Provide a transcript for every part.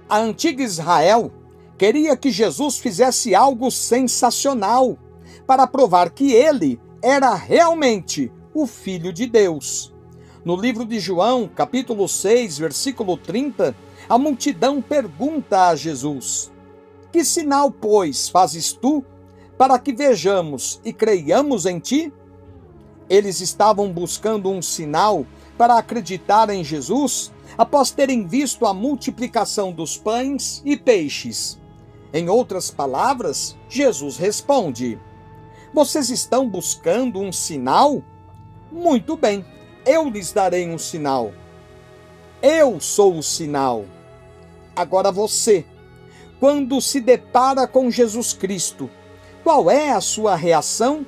A antiga Israel queria que Jesus fizesse algo sensacional para provar que ele era realmente o Filho de Deus. No livro de João, capítulo 6, versículo 30, a multidão pergunta a Jesus: que sinal, pois, fazes tu para que vejamos e creiamos em ti? Eles estavam buscando um sinal para acreditar em Jesus após terem visto a multiplicação dos pães e peixes. Em outras palavras, Jesus responde: vocês estão buscando um sinal? Muito bem, eu lhes darei um sinal. Eu sou o sinal. Agora você, quando se depara com Jesus Cristo, qual é a sua reação?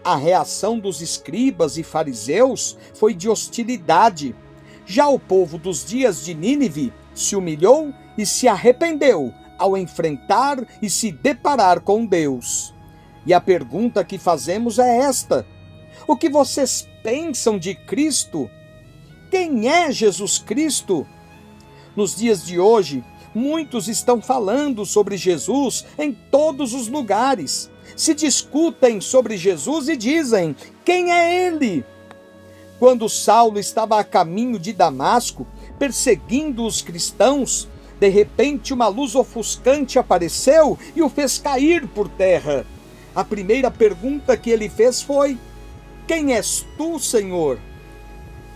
A reação dos escribas e fariseus foi de hostilidade. Já o povo dos dias de Nínive se humilhou e se arrependeu ao enfrentar e se deparar com Deus. E a pergunta que fazemos é esta: o que vocês pensam de Cristo? Quem é Jesus Cristo? Nos dias de hoje, muitos estão falando sobre Jesus em todos os lugares. Se discutem sobre Jesus e dizem: quem é ele? Quando Saulo estava a caminho de Damasco, perseguindo os cristãos, de repente uma luz ofuscante apareceu e o fez cair por terra. A primeira pergunta que ele fez foi: quem és tu, Senhor?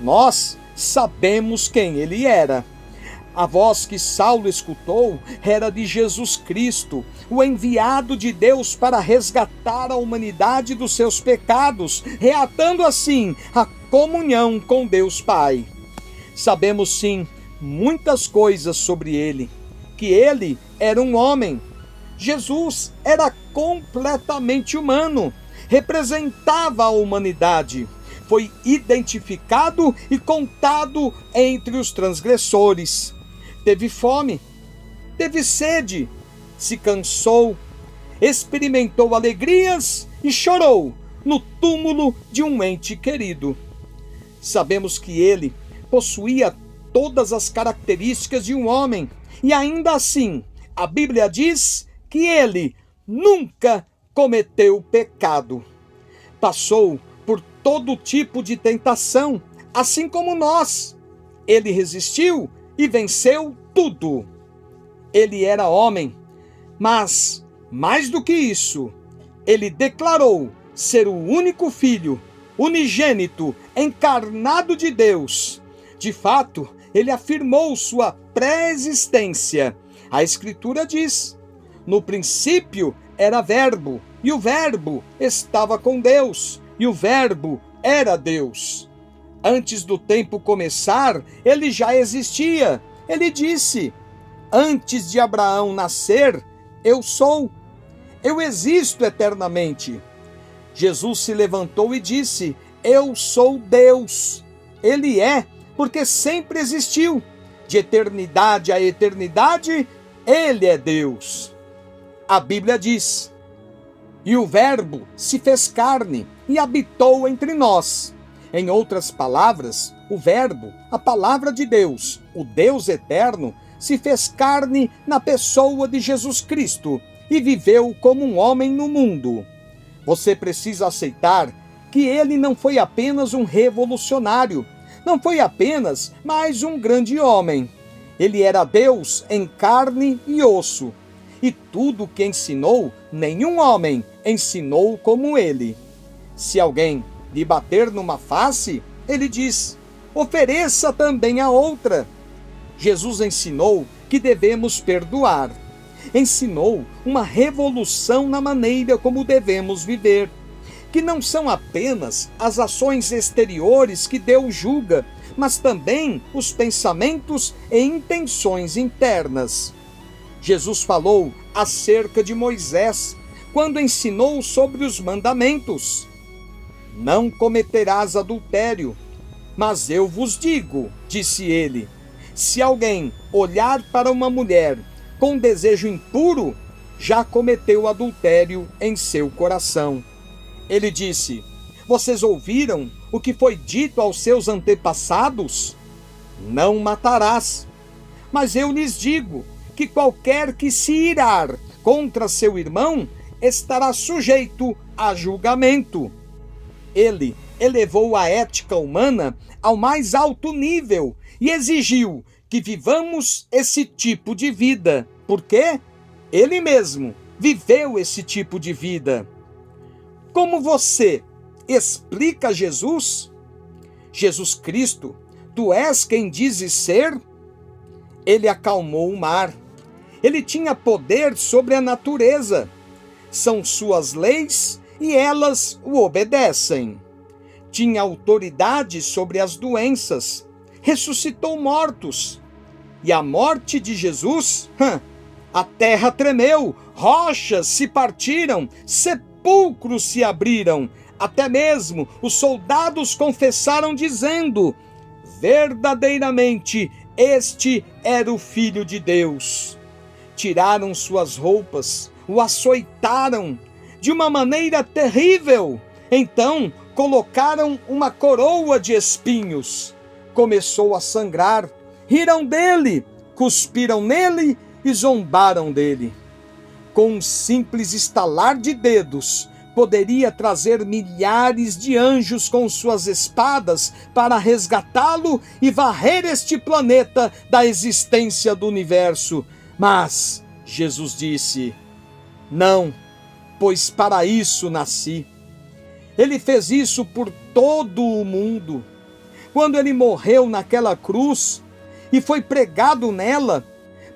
Nós sabemos quem ele era. A voz que Saulo escutou era de Jesus Cristo, o enviado de Deus para resgatar a humanidade dos seus pecados, reatando assim a comunhão com Deus Pai. Sabemos sim muitas coisas sobre ele, que ele era um homem. Jesus era completamente humano, representava a humanidade, foi identificado e contado entre os transgressores. Teve fome, teve sede, se cansou, experimentou alegrias e chorou no túmulo de um ente querido. Sabemos que ele possuía todas as características de um homem, e ainda assim, a Bíblia diz que ele nunca cometeu pecado. Passou por todo tipo de tentação, assim como nós. Ele resistiu e venceu tudo. Ele era homem, mas, mais do que isso, ele declarou ser o único filho, unigênito, encarnado de Deus. De fato, ele afirmou sua pré-existência. A Escritura diz: no princípio era Verbo, e o Verbo estava com Deus, e o Verbo era Deus. Antes do tempo começar, ele já existia. Ele disse: antes de Abraão nascer, eu sou. Eu existo eternamente. Jesus se levantou e disse: eu sou Deus. Ele é, porque sempre existiu. De eternidade a eternidade, ele é Deus. A Bíblia diz: e o Verbo se fez carne e habitou entre nós. Em outras palavras, o Verbo, a palavra de Deus, o Deus eterno, se fez carne na pessoa de Jesus Cristo e viveu como um homem no mundo. Você precisa aceitar que ele não foi apenas um revolucionário, não foi apenas mais um grande homem. Ele era Deus em carne e osso. E tudo o que ensinou, nenhum homem ensinou como ele. Se alguém lhe bater numa face, ele diz: ofereça também a outra. Jesus ensinou que devemos perdoar. Ensinou uma revolução na maneira como devemos viver, que não são apenas as ações exteriores que Deus julga, mas também os pensamentos e intenções internas. Jesus falou acerca de Moisés, quando ensinou sobre os mandamentos. Não cometerás adultério, mas eu vos digo, disse ele, se alguém olhar para uma mulher com desejo impuro, já cometeu adultério em seu coração. Ele disse: vocês ouviram o que foi dito aos seus antepassados? Não matarás. Mas eu lhes digo que qualquer que se irar contra seu irmão estará sujeito a julgamento. Ele elevou a ética humana ao mais alto nível e exigiu que vivamos esse tipo de vida, porque ele mesmo viveu esse tipo de vida. Como você explica Jesus? Jesus Cristo, tu és quem dizes ser? Ele acalmou o mar. Ele tinha poder sobre a natureza. São suas leis e elas o obedecem. Tinha autoridade sobre as doenças. Ressuscitou mortos. E a morte de Jesus? A terra tremeu, rochas se partiram, sepulcros se abriram. Até mesmo os soldados confessaram dizendo: verdadeiramente, este era o Filho de Deus. Tiraram suas roupas, o açoitaram de uma maneira terrível. Então colocaram uma coroa de espinhos. Começou a sangrar. Riram dele, cuspiram nele e zombaram dele. Com um simples estalar de dedos, poderia trazer milhares de anjos com suas espadas para resgatá-lo e varrer este planeta da existência do universo. Mas Jesus disse: não, pois para isso nasci. Ele fez isso por todo o mundo. Quando ele morreu naquela cruz e foi pregado nela,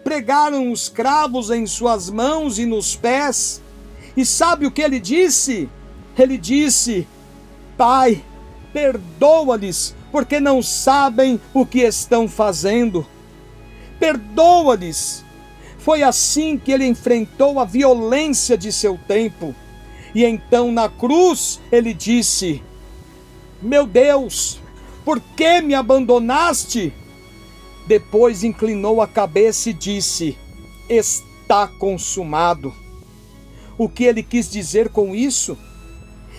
pregaram os cravos em suas mãos e nos pés. E sabe o que ele disse? Ele disse: Pai, perdoa-lhes, porque não sabem o que estão fazendo. Perdoa-lhes. Foi assim que ele enfrentou a violência de seu tempo. E então na cruz ele disse: meu Deus, por que me abandonaste? Depois inclinou a cabeça e disse: está consumado. O que ele quis dizer com isso?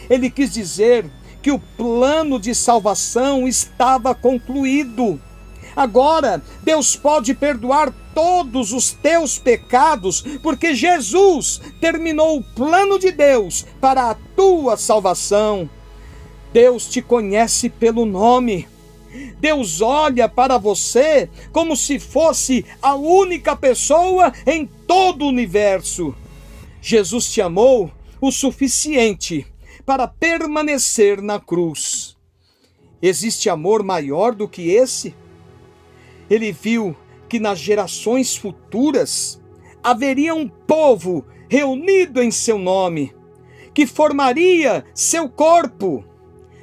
Ele quis dizer que o plano de salvação estava concluído. Agora, Deus pode perdoar todos os teus pecados, porque Jesus terminou o plano de Deus para a tua salvação. Deus te conhece pelo nome. Deus olha para você como se fosse a única pessoa em todo o universo. Jesus te amou o suficiente para permanecer na cruz. Existe amor maior do que esse? Ele viu que nas gerações futuras haveria um povo reunido em seu nome, que formaria seu corpo.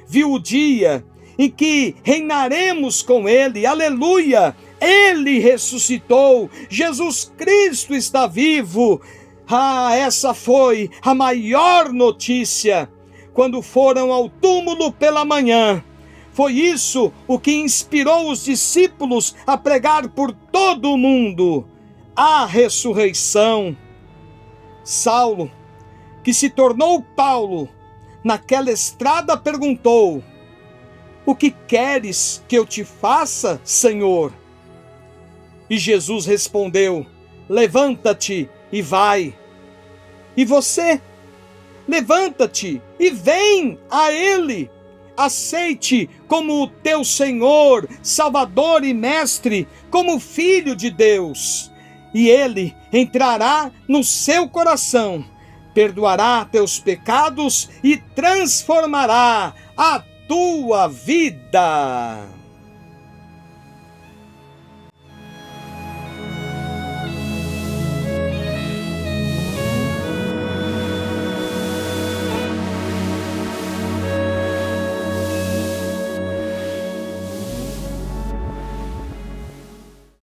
Viu o dia em que reinaremos com ele, aleluia! Ele ressuscitou, Jesus Cristo está vivo. Essa foi a maior notícia. Quando foram ao túmulo pela manhã, foi isso o que inspirou os discípulos a pregar por todo o mundo: a ressurreição. Saulo, que se tornou Paulo, naquela estrada perguntou: o que queres que eu te faça, Senhor? E Jesus respondeu: levanta-te e vai. E você? Levanta-te e vem a Ele. Aceite como o teu Senhor, Salvador e Mestre, como Filho de Deus. E Ele entrará no seu coração, perdoará teus pecados e transformará a tua vida.